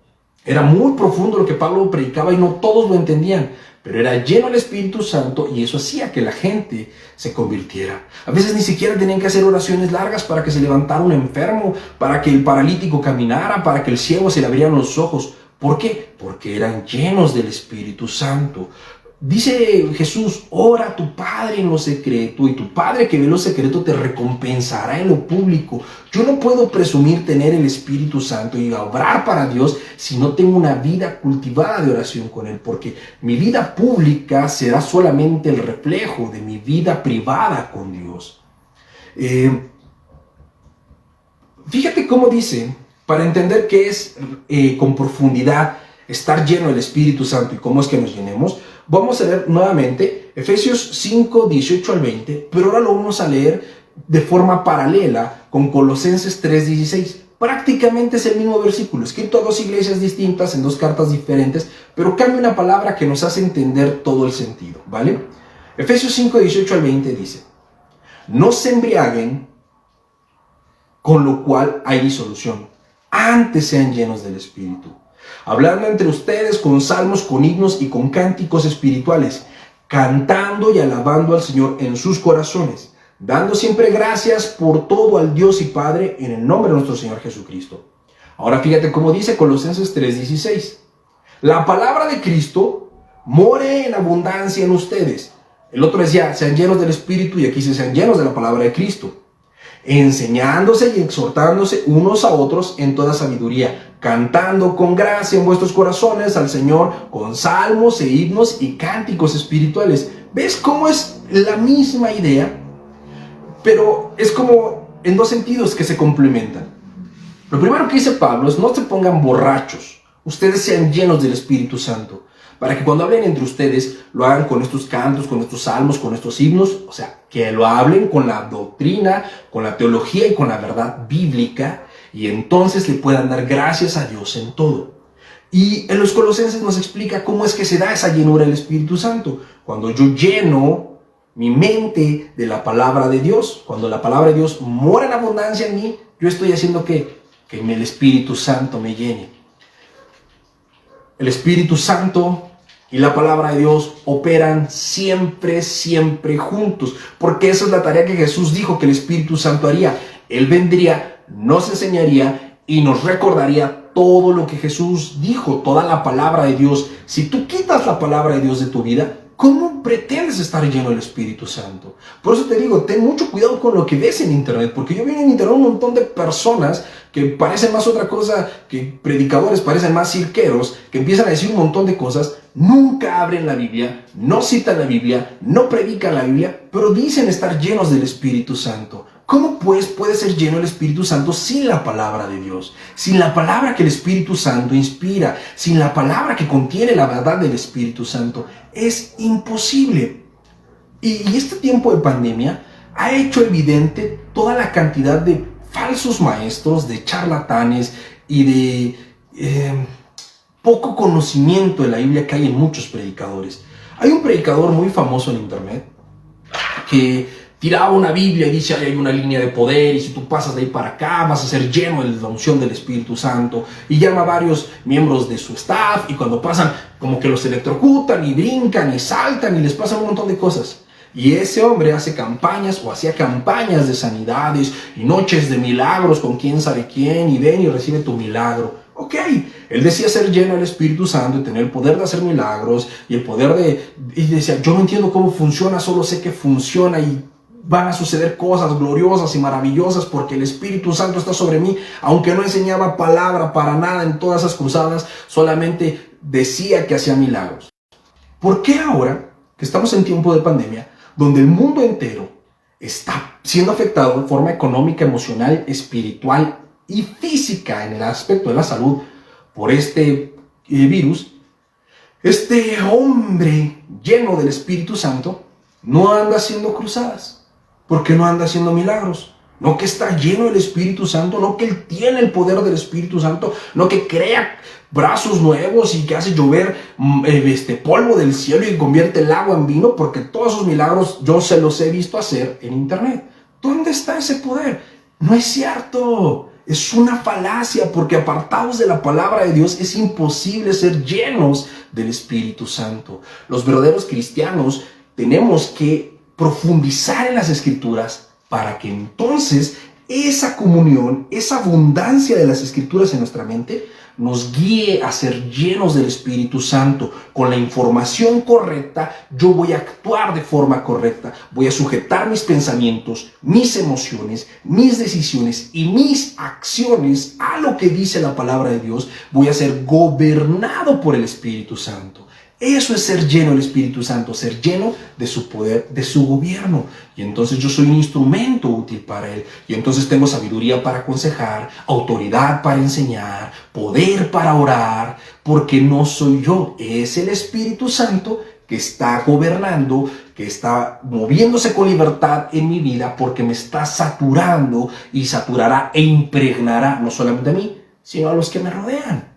Era muy profundo lo que Pablo predicaba y no todos lo entendían, pero era lleno del Espíritu Santo y eso hacía que la gente se convirtiera. A veces ni siquiera tenían que hacer oraciones largas para que se levantara un enfermo, para que el paralítico caminara, para que el ciego se le abrieran los ojos. ¿Por qué? Porque eran llenos del Espíritu Santo. Dice Jesús: ora a tu Padre en lo secreto, y tu Padre que ve lo secreto te recompensará en lo público. Yo no puedo presumir tener el Espíritu Santo y obrar para Dios si no tengo una vida cultivada de oración con Él, porque mi vida pública será solamente el reflejo de mi vida privada con Dios. Fíjate cómo dice, para entender qué es con profundidad estar lleno del Espíritu Santo y cómo es que nos llenemos. Vamos a leer nuevamente Efesios 5, 18 al 20, pero ahora lo vamos a leer de forma paralela con Colosenses 3, 16. Prácticamente es el mismo versículo, escrito a dos iglesias distintas en dos cartas diferentes, pero cambia una palabra que nos hace entender todo el sentido, ¿vale? Efesios 5, 18 al 20 dice: no se embriaguen, con lo cual hay disolución, antes sean llenos del Espíritu, hablando entre ustedes con salmos, con himnos y con cánticos espirituales, cantando y alabando al Señor en sus corazones, dando siempre gracias por todo al Dios y Padre en el nombre de nuestro Señor Jesucristo. Ahora fíjate cómo dice Colosenses 3:16. La palabra de Cristo more en abundancia en ustedes. El otro decía, sean llenos del Espíritu, y aquí dice, sean llenos de la palabra de Cristo, enseñándose y exhortándose unos a otros en toda sabiduría, cantando con gracia en vuestros corazones al Señor con salmos e himnos y cánticos espirituales. ¿Ves cómo es la misma idea? Pero es como en dos sentidos que se complementan. Lo primero que dice Pablo es: no se pongan borrachos, ustedes sean llenos del Espíritu Santo, para que cuando hablen entre ustedes lo hagan con estos cantos, con estos salmos, con estos himnos, o sea, que lo hablen con la doctrina, con la teología y con la verdad bíblica, y entonces le puedan dar gracias a Dios en todo. Y en los Colosenses nos explica cómo es que se da esa llenura del Espíritu Santo. Cuando yo lleno mi mente de la palabra de Dios, cuando la palabra de Dios mora en abundancia en mí, yo estoy haciendo ¿qué? Que el Espíritu Santo me llene. El Espíritu Santo y la palabra de Dios operan siempre, siempre juntos, porque esa es la tarea que Jesús dijo que el Espíritu Santo haría. Él vendría, nos enseñaría y nos recordaría todo lo que Jesús dijo, toda la palabra de Dios. Si tú quitas la palabra de Dios de tu vida, ¿cómo pretendes estar lleno del Espíritu Santo? Por eso te digo, ten mucho cuidado con lo que ves en internet, porque yo veo en internet un montón de personas que parecen más otra cosa que predicadores, parecen más cirqueros, que empiezan a decir un montón de cosas, nunca abren la Biblia, no citan la Biblia, no predican la Biblia, pero dicen estar llenos del Espíritu Santo. ¿Cómo pues puede ser lleno el Espíritu Santo sin la palabra de Dios? Sin la palabra que el Espíritu Santo inspira, sin la palabra que contiene la verdad del Espíritu Santo. Es imposible. Y este tiempo de pandemia ha hecho evidente toda la cantidad de falsos maestros, de charlatanes y de poco conocimiento de la Biblia que hay en muchos predicadores. Hay un predicador muy famoso en internet que tiraba una Biblia y dice: hay una línea de poder y si tú pasas de ahí para acá vas a ser lleno de la unción del Espíritu Santo, y llama a varios miembros de su staff y cuando pasan como que los electrocutan y brincan y saltan y les pasan un montón de cosas. Y ese hombre hace campañas o hacía campañas de sanidades y noches de milagros con quién sabe quién, y ven y recibe tu milagro. Ok, él decía ser lleno del Espíritu Santo y tener el poder de hacer milagros y el poder y decía: yo no entiendo cómo funciona, solo sé que funciona, y van a suceder cosas gloriosas y maravillosas porque el Espíritu Santo está sobre mí. Aunque no enseñaba palabra para nada en todas esas cruzadas, solamente decía que hacía milagros. ¿Por qué ahora, que estamos en tiempo de pandemia, donde el mundo entero está siendo afectado de forma económica, emocional, espiritual y física en el aspecto de la salud por este virus, este hombre lleno del Espíritu Santo no anda haciendo cruzadas? ¿Por qué no anda haciendo milagros? No que está lleno del Espíritu Santo, no que él tiene el poder del Espíritu Santo, no que crea brazos nuevos y que hace llover polvo del cielo y convierte el agua en vino, porque todos esos milagros yo se los he visto hacer en internet. ¿Dónde está ese poder? No es cierto. Es una falacia, porque apartados de la palabra de Dios es imposible ser llenos del Espíritu Santo. Los verdaderos cristianos tenemos que profundizar en las Escrituras para que entonces esa comunión, esa abundancia de las Escrituras en nuestra mente nos guíe a ser llenos del Espíritu Santo. Con la información correcta, yo voy a actuar de forma correcta. Voy a sujetar mis pensamientos, mis emociones, mis decisiones y mis acciones a lo que dice la palabra de Dios. Voy a ser gobernado por el Espíritu Santo. Eso es ser lleno del Espíritu Santo, ser lleno de su poder, de su gobierno. Y entonces yo soy un instrumento útil para Él. Y entonces tengo sabiduría para aconsejar, autoridad para enseñar, poder para orar, porque no soy yo, es el Espíritu Santo que está gobernando, que está moviéndose con libertad en mi vida, porque me está saturando y saturará e impregnará no solamente a mí, sino a los que me rodean.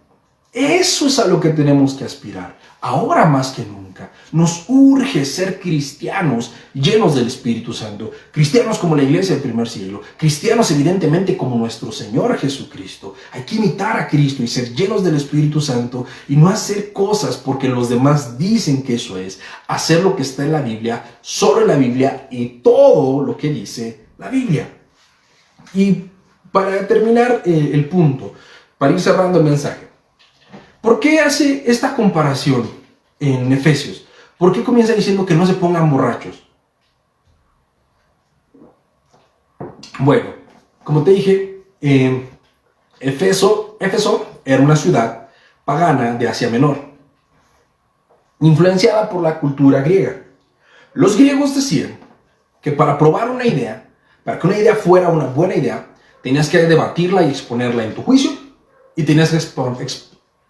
Eso es a lo que tenemos que aspirar. Ahora más que nunca, nos urge ser cristianos llenos del Espíritu Santo. Cristianos como la iglesia del primer siglo. Cristianos evidentemente como nuestro Señor Jesucristo. Hay que imitar a Cristo y ser llenos del Espíritu Santo y no hacer cosas porque los demás dicen que eso es. Hacer lo que está en la Biblia, solo en la Biblia y todo lo que dice la Biblia. Y para terminar el punto, para ir cerrando el mensaje, ¿por qué hace esta comparación en Efesios? ¿Por qué comienza diciendo que no se pongan borrachos? Bueno, como te dije, Éfeso era una ciudad pagana de Asia Menor, influenciada por la cultura griega. Los griegos decían que para probar una idea, para que una idea fuera una buena idea, tenías que debatirla y exponerla en tu juicio, y tenías que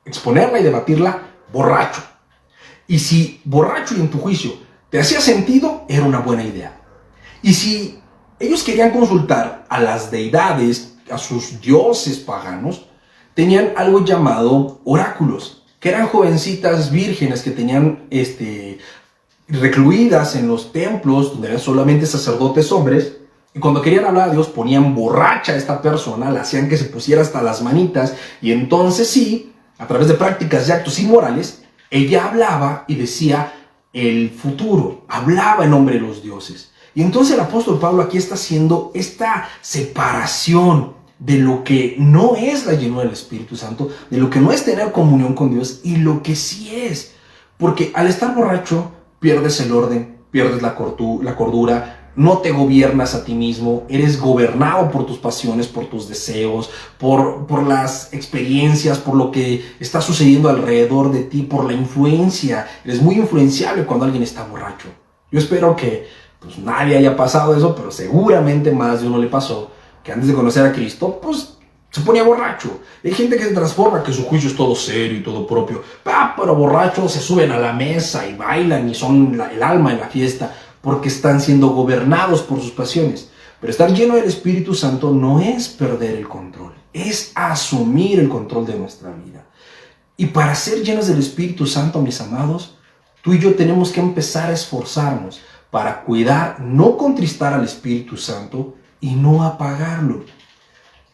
exponerla y debatirla borracho. Y si borracho y en tu juicio te hacía sentido, era una buena idea. Y si ellos querían consultar a las deidades, a sus dioses paganos, tenían algo llamado oráculos, que eran jovencitas vírgenes que tenían recluidas en los templos donde eran solamente sacerdotes hombres. Y cuando querían hablar a Dios, ponían borracha a esta persona, la hacían que se pusiera hasta las manitas, y entonces sí, a través de prácticas y actos inmorales, ella hablaba y decía el futuro, hablaba en nombre de los dioses. Y entonces el apóstol Pablo aquí está haciendo esta separación de lo que no es la llenura del Espíritu Santo, de lo que no es tener comunión con Dios y lo que sí es. Porque al estar borracho, pierdes el orden, pierdes la cordura, no te gobiernas a ti mismo, eres gobernado por tus pasiones, por tus deseos, por las experiencias, por lo que está sucediendo alrededor de ti, por la influencia. Eres muy influenciable cuando alguien está borracho. Yo espero que nadie haya pasado eso, pero seguramente más de uno le pasó, que antes de conocer a Cristo, se ponía borracho. Hay gente que se transforma, que su juicio es todo serio y todo propio. Pero borrachos se suben a la mesa y bailan y son el alma en la fiesta, porque están siendo gobernados por sus pasiones. Pero estar lleno del Espíritu Santo no es perder el control, es asumir el control de nuestra vida. Y para ser llenos del Espíritu Santo, mis amados, tú y yo tenemos que empezar a esforzarnos para cuidar, no contristar al Espíritu Santo y no apagarlo.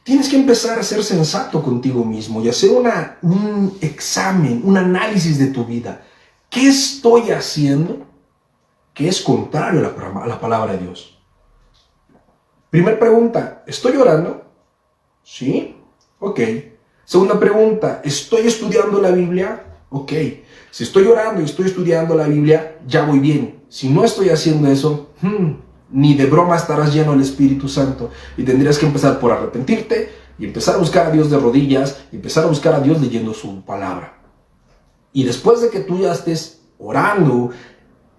Tienes que empezar a ser sensato contigo mismo y hacer un examen, un análisis de tu vida. ¿Qué estoy haciendo que es contrario a la palabra de Dios? Primera pregunta, ¿estoy orando? ¿Sí? Ok. Segunda pregunta, ¿estoy estudiando la Biblia? Ok. Si estoy orando y estoy estudiando la Biblia, ya voy bien. Si no estoy haciendo eso, Ni de broma estarás lleno del Espíritu Santo. Y tendrías que empezar por arrepentirte y empezar a buscar a Dios de rodillas y empezar a buscar a Dios leyendo su palabra. Y después de que tú ya estés orando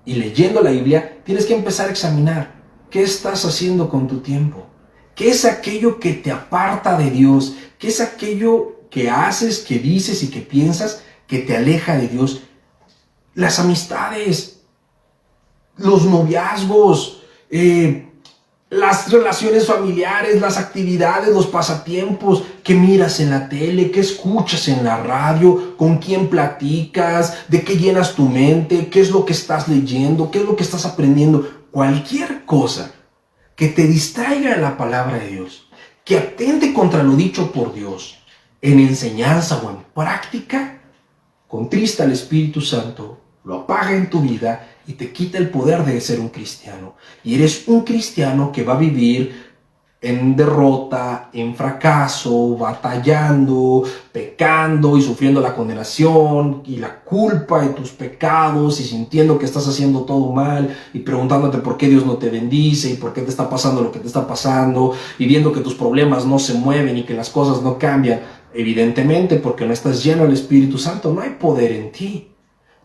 y leyendo la Biblia, tienes que empezar a examinar qué estás haciendo con tu tiempo. ¿Qué es aquello que te aparta de Dios? ¿Qué es aquello que haces, que dices y que piensas que te aleja de Dios? Las amistades, los noviazgos, las relaciones familiares, las actividades, los pasatiempos, qué miras en la tele, qué escuchas en la radio, con quién platicas, de qué llenas tu mente, qué es lo que estás leyendo, qué es lo que estás aprendiendo. Cualquier cosa que te distraiga de la palabra de Dios, que atente contra lo dicho por Dios, en enseñanza o en práctica, contrista al Espíritu Santo, lo apaga en tu vida y te quita el poder de ser un cristiano. Y eres un cristiano que va a vivir en derrota, en fracaso, batallando, pecando y sufriendo la condenación y la culpa de tus pecados y sintiendo que estás haciendo todo mal y preguntándote por qué Dios no te bendice y por qué te está pasando lo que te está pasando y viendo que tus problemas no se mueven y que las cosas no cambian. Evidentemente, porque no estás lleno del Espíritu Santo, no hay poder en ti.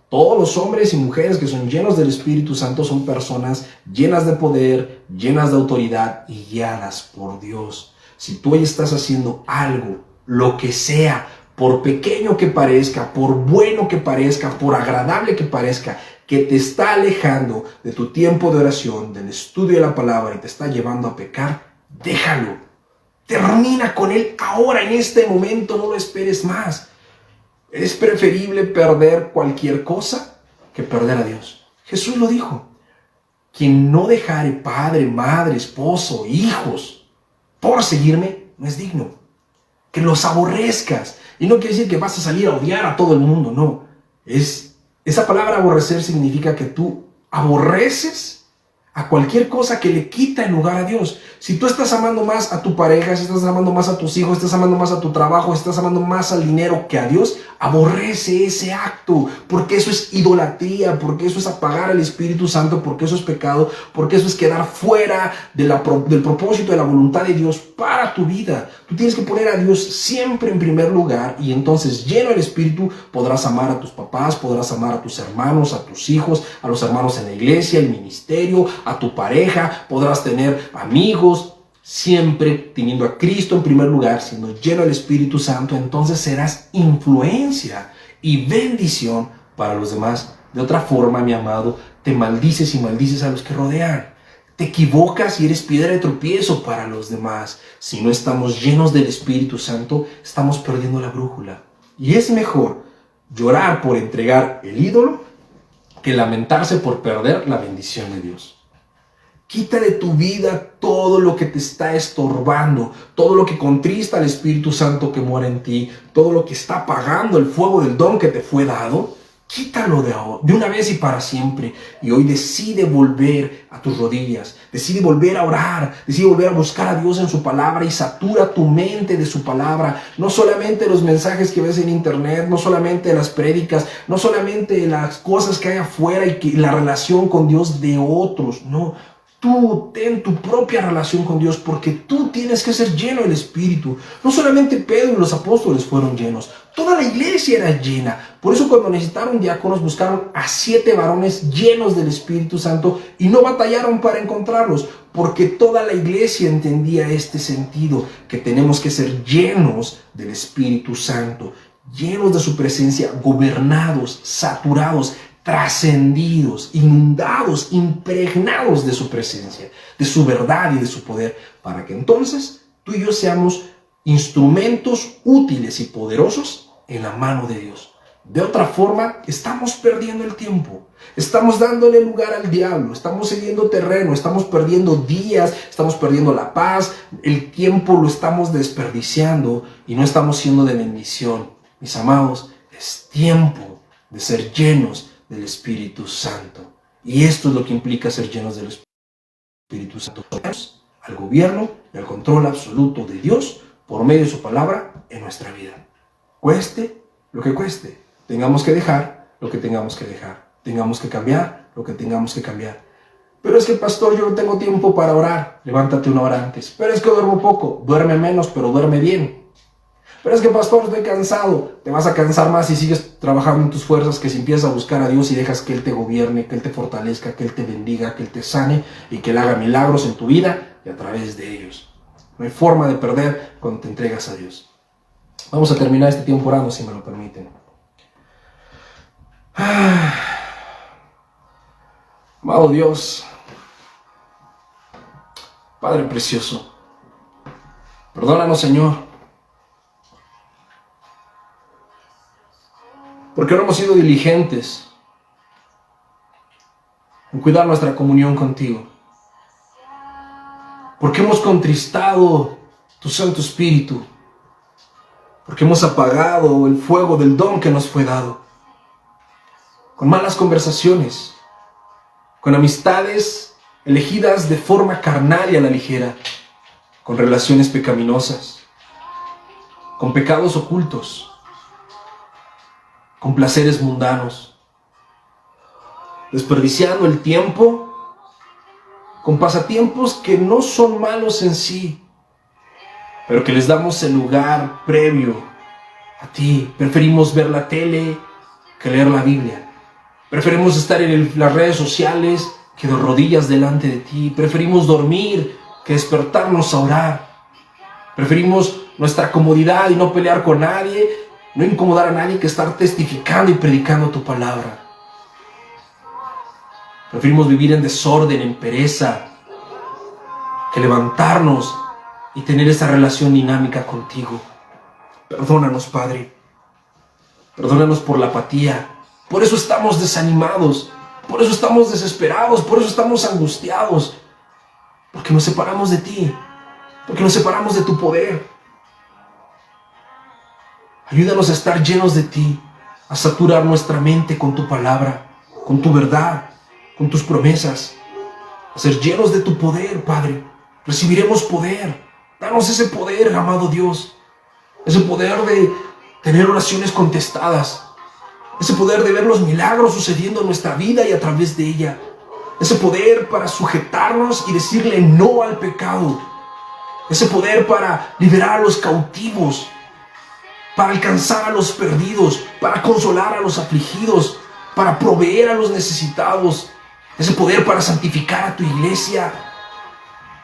Todos los hombres y mujeres que son llenos del Espíritu Santo son personas llenas de poder, llenas de autoridad y guiadas por Dios. Si tú hoy estás haciendo algo, lo que sea, por pequeño que parezca, por bueno que parezca, por agradable que parezca, que te está alejando de tu tiempo de oración, del estudio de la palabra y te está llevando a pecar, déjalo. Termina con él ahora, en este momento, no lo esperes más. Es preferible perder cualquier cosa que perder a Dios. Jesús lo dijo. Quien no dejare padre, madre, esposo, hijos por seguirme, no es digno. Que los aborrezcas. Y no quiere decir que vas a salir a odiar a todo el mundo, no. Esa palabra aborrecer significa que tú aborreces a cualquier cosa que le quita el lugar a Dios. Si tú estás amando más a tu pareja, si estás amando más a tus hijos, estás amando más a tu trabajo, estás amando más al dinero que a Dios, aborrece ese acto, porque eso es idolatría, porque eso es apagar al Espíritu Santo, porque eso es pecado, porque eso es quedar fuera del propósito de la voluntad de Dios para tu vida. Tú tienes que poner a Dios siempre en primer lugar y entonces, lleno del Espíritu, podrás amar a tus papás, podrás amar a tus hermanos, a tus hijos, a los hermanos en la iglesia, el ministerio, a tu pareja, podrás tener amigos, siempre teniendo a Cristo en primer lugar, siendo lleno del Espíritu Santo. Entonces serás influencia y bendición para los demás. De otra forma, mi amado, te maldices y maldices a los que rodean. Te equivocas y eres piedra de tropiezo para los demás. Si no estamos llenos del Espíritu Santo, estamos perdiendo la brújula. Y es mejor llorar por entregar el ídolo que lamentarse por perder la bendición de Dios. Quita de tu vida todo lo que te está estorbando, todo lo que contrista al Espíritu Santo que mora en ti, todo lo que está apagando el fuego del don que te fue dado. Quítalo de una vez y para siempre. Y hoy decide volver a tus rodillas, decide volver a orar, decide volver a buscar a Dios en su palabra y satura tu mente de su palabra. No solamente los mensajes que ves en internet, no solamente las prédicas, no solamente las cosas que hay afuera y que la relación con Dios de otros, no. Tú ten tu propia relación con Dios, porque tú tienes que ser lleno del Espíritu. No solamente Pedro y los apóstoles fueron llenos, toda la iglesia era llena. Por eso cuando necesitaron diáconos buscaron a 7 varones llenos del Espíritu Santo y no batallaron para encontrarlos, porque toda la iglesia entendía este sentido, que tenemos que ser llenos del Espíritu Santo, llenos de su presencia, gobernados, saturados, trascendidos, inundados, impregnados de su presencia, de su verdad y de su poder, para que entonces tú y yo seamos instrumentos útiles y poderosos en la mano de Dios. De otra forma, estamos perdiendo el tiempo, estamos dándole lugar al diablo, estamos cediendo terreno, estamos perdiendo días, estamos perdiendo la paz, el tiempo lo estamos desperdiciando y no estamos siendo de bendición. Mis amados, es tiempo de ser llenos del Espíritu Santo. Y esto es lo que implica ser llenos del Espíritu Santo. Al gobierno y al control absoluto de Dios por medio de su palabra en nuestra vida. Cueste lo que cueste. Tengamos que dejar lo que tengamos que dejar. Tengamos que cambiar lo que tengamos que cambiar. Pero es que, pastor, yo no tengo tiempo para orar. Levántate una hora antes. Pero es que duermo poco. Duerme menos, pero duerme bien. Pero es que, pastor, estoy cansado. Te vas a cansar más si sigues trabajando en tus fuerzas que si empiezas a buscar a Dios y dejas que Él te gobierne, que Él te fortalezca, que Él te bendiga, que Él te sane y que Él haga milagros en tu vida y a través de ellos. No hay forma de perder cuando te entregas a Dios. Vamos a terminar este tiempo orando, si me lo permiten. Amado Dios, Padre precioso, perdónanos, Señor, porque no hemos sido diligentes en cuidar nuestra comunión contigo, porque hemos contristado tu Santo Espíritu, porque hemos apagado el fuego del don que nos fue dado, con malas conversaciones, con amistades elegidas de forma carnal y a la ligera, con relaciones pecaminosas, con pecados ocultos, con placeres mundanos, desperdiciando el tiempo con pasatiempos que no son malos en sí, pero que les damos el lugar previo a ti. Preferimos ver la tele que leer la Biblia. Preferimos estar en las redes sociales que de rodillas delante de ti. Preferimos dormir que despertarnos a orar. Preferimos nuestra comodidad y no pelear con nadie, no incomodar a nadie, que estar testificando y predicando tu palabra. Preferimos vivir en desorden, en pereza, que levantarnos y tener esa relación dinámica contigo. Perdónanos, Padre. Perdónanos por la apatía. Por eso estamos desanimados, por eso estamos desesperados, por eso estamos angustiados, porque nos separamos de ti, porque nos separamos de tu poder. Ayúdanos a estar llenos de ti, a saturar nuestra mente con tu palabra, con tu verdad, con tus promesas, a ser llenos de tu poder, Padre. Recibiremos poder. Danos ese poder, amado Dios, ese poder de tener oraciones contestadas, ese poder de ver los milagros sucediendo en nuestra vida y a través de ella. Ese poder para sujetarnos y decirle no al pecado. Ese poder para liberar a los cautivos, para alcanzar a los perdidos, para consolar a los afligidos, para proveer a los necesitados. Ese poder para santificar a tu iglesia.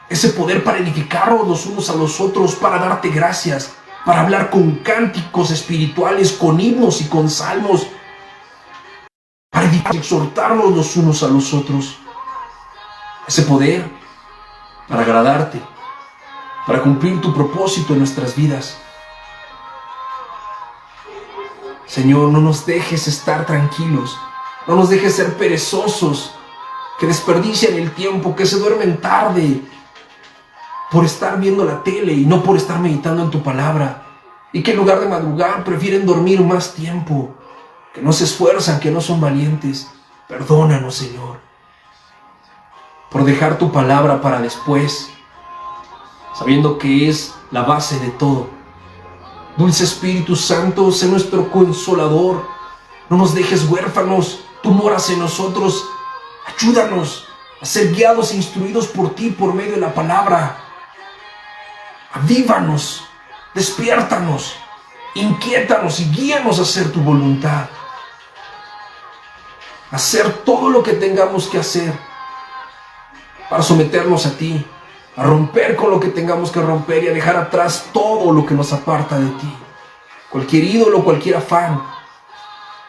Ese poder para edificarnos los unos a los otros, para darte gracias, para hablar con cánticos espirituales, con himnos y con salmos, para exhortarnos los unos a los otros. Ese poder para agradarte, para cumplir tu propósito en nuestras vidas. Señor, no nos dejes estar tranquilos, no nos dejes ser perezosos, que desperdician el tiempo, que se duermen tarde por estar viendo la tele y no por estar meditando en tu palabra, y que en lugar de madrugar prefieren dormir más tiempo, que no se esfuerzan, que no son valientes. Perdónanos, Señor, por dejar tu palabra para después, sabiendo que es la base de todo. Dulce Espíritu Santo, sé nuestro consolador. No nos dejes huérfanos, tú moras en nosotros. Ayúdanos a ser guiados e instruidos por ti por medio de la palabra. Avívanos, despiértanos, inquiétanos y guíanos a hacer tu voluntad. Hacer todo lo que tengamos que hacer para someternos a ti, a romper con lo que tengamos que romper y a dejar atrás todo lo que nos aparta de ti. Cualquier ídolo, cualquier afán.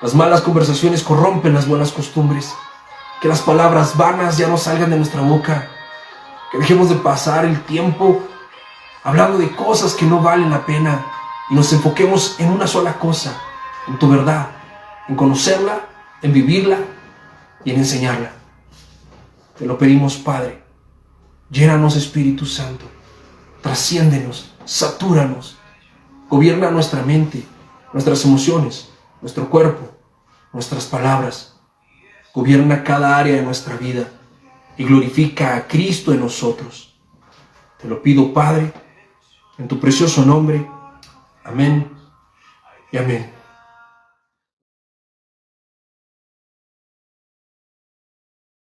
Las malas conversaciones corrompen las buenas costumbres. Que las palabras vanas ya no salgan de nuestra boca. Que dejemos de pasar el tiempo hablando de cosas que no valen la pena y nos enfoquemos en una sola cosa, en tu verdad, en conocerla, en vivirla y en enseñarla. Te lo pedimos, Padre. Llénanos, Espíritu Santo. Trasciéndenos, satúranos. Gobierna nuestra mente, nuestras emociones, nuestro cuerpo, nuestras palabras. Gobierna cada área de nuestra vida y glorifica a Cristo en nosotros. Te lo pido, Padre, en tu precioso nombre. Amén y amén.